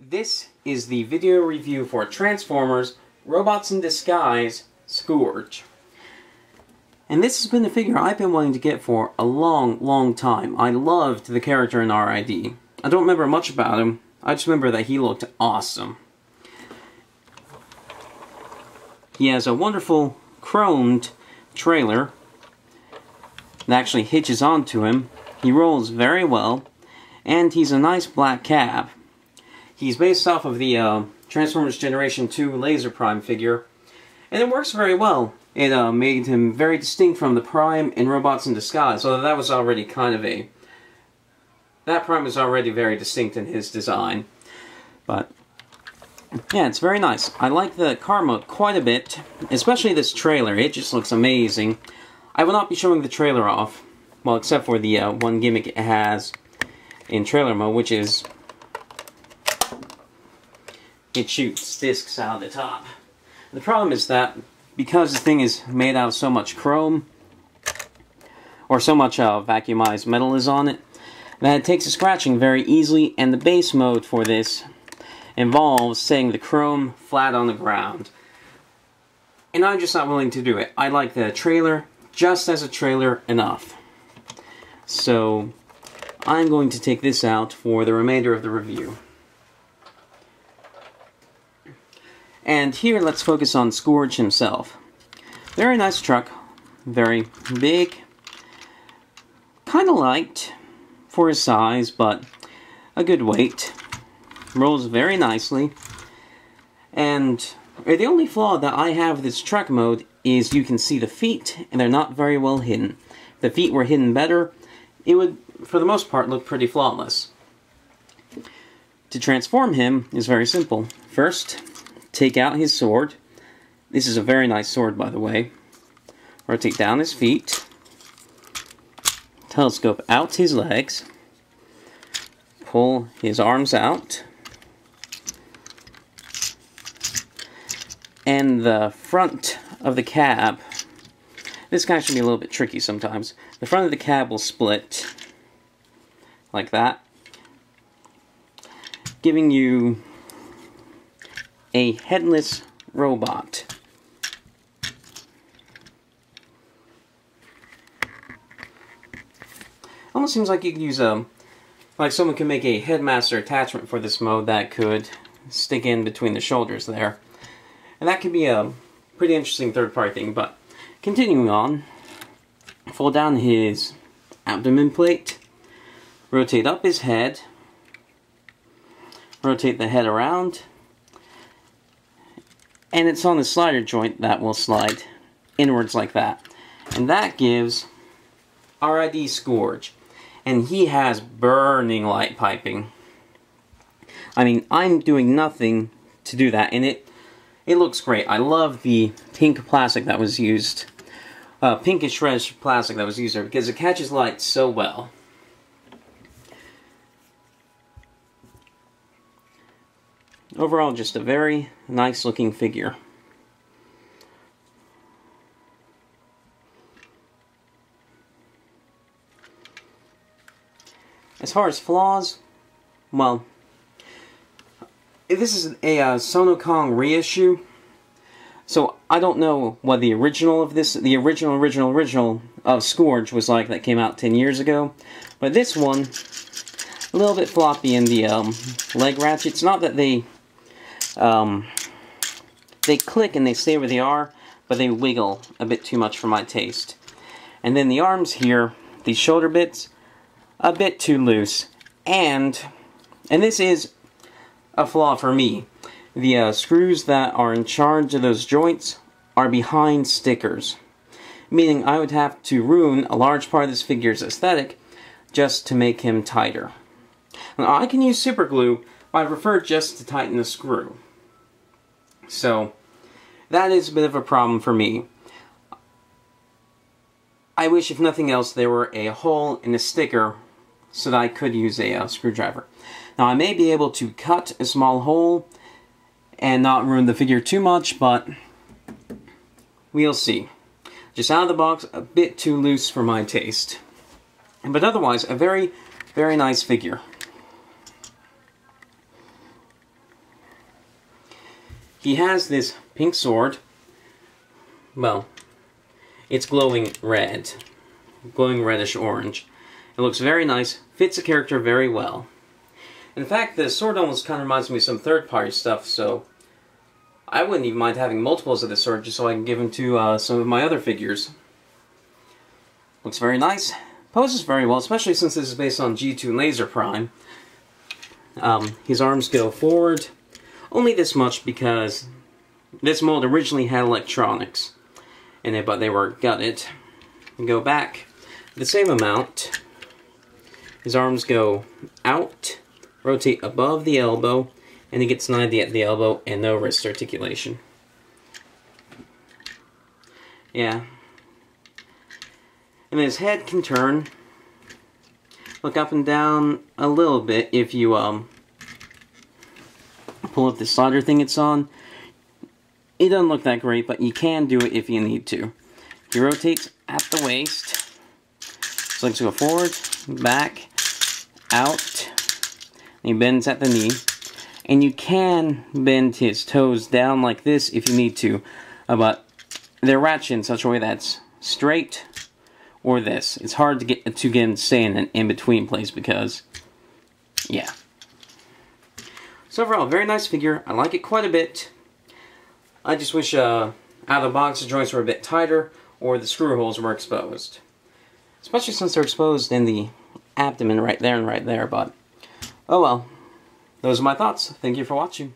This is the video review for Transformers Robots in Disguise Scourge. And this has been a figure I've been wanting to get for a long time. I loved the character in RID. I don't remember much about him, I just remember that he looked awesome. He has a wonderful chromed trailer that actually hitches onto him. He rolls very well, and he's a nice black cab. He's based off of the Transformers Generation 2 Laser Prime figure, and it works very well. It made him very distinct from the Prime in Robots in Disguise, although that was already kind of a... That Prime was already very distinct in his design. But, yeah, it's very nice. I like the car mode quite a bit, especially this trailer. It just looks amazing. I will not be showing the trailer off, well, except for the one gimmick it has in trailer mode, which is... it shoots discs out of the top. The problem is that because the thing is made out of so much chrome, or so much vacuumized metal is on it, that it takes the scratching very easily, and the base mode for this involves setting the chrome flat on the ground. And I'm just not willing to do it. I like the trailer just as a trailer enough. So I'm going to take this out for the remainder of the review. And here, let's focus on Scourge himself. Very nice truck, very big, kind of light for his size, but a good weight. Rolls very nicely. And the only flaw that I have with this truck mode is you can see the feet, and they're not very well hidden. If the feet were hidden better, it would, for the most part, look pretty flawless. To transform him is very simple. First, take out his sword. This is a very nice sword, by the way. Rotate down his feet. Telescope out his legs. Pull his arms out. And the front of the cab. This can actually be a little bit tricky sometimes. The front of the cab will split like that, giving you a headless robot. Almost seems like you could use like someone could make a headmaster attachment for this mode that could stick in between the shoulders there. And that could be a pretty interesting third-party thing, but continuing on, fold down his abdomen plate, rotate up his head, rotate the head around, and it's on the slider joint that will slide inwards like that. And that gives RID Scourge. And he has burning light piping. I mean, I'm doing nothing to do that, and it looks great. I love the pink plastic that was used, pinkish reddish plastic that was used there, because it catches light so well. Overall, just a very nice looking figure. As far as flaws, well, this is a Sonokong reissue, so I don't know what the original of this, the original of Scourge was like that came out 10 years ago, but this one, a little bit floppy in the leg ratchets. Not that they click and they stay where they are, but they wiggle a bit too much for my taste. And then the arms here, these shoulder bits, a bit too loose, and this is a flaw for me. The screws that are in charge of those joints are behind stickers, meaning I would have to ruin a large part of this figure's aesthetic just to make him tighter. Now, I can use super glue, but I prefer just to tighten the screw. So that is a bit of a problem for me. I wish, if nothing else, there were a hole in the sticker so that I could use a screwdriver. Now, I may be able to cut a small hole and not ruin the figure too much, but we'll see. Just out of the box, a bit too loose for my taste. But otherwise, a very, very nice figure. he has this pink sword. Well, it's glowing red. Glowing reddish orange. It looks very nice, fits the character very well. In fact, the sword almost kind of reminds me of some third-party stuff, so I wouldn't even mind having multiples of this sword just so I can give them to some of my other figures. Looks very nice. Poses very well, especially since this is based on G2 Laser Prime. His arms go forward only this much because this mold originally had electronics in it, but they were gutted. And go back the same amount. His arms go out, rotate above the elbow, and he gets 90 at the elbow and no wrist articulation. Yeah. And his head can turn. Look up and down a little bit if you pull up the slider thing it's on. It doesn't look that great, but you can do it if you need to. He rotates at the waist. So legs go forward, back, out. And he bends at the knee. And you can bend his toes down like this if you need to. But they're ratchet in such a way that's straight or this. It's hard to get him to stay in an in-between place because, yeah. So overall, very nice figure. I like it quite a bit. I just wish out of the box the joints were a bit tighter or the screw holes were exposed. Especially since they're exposed in the abdomen right there and right there, but oh well. Those are my thoughts. Thank you for watching.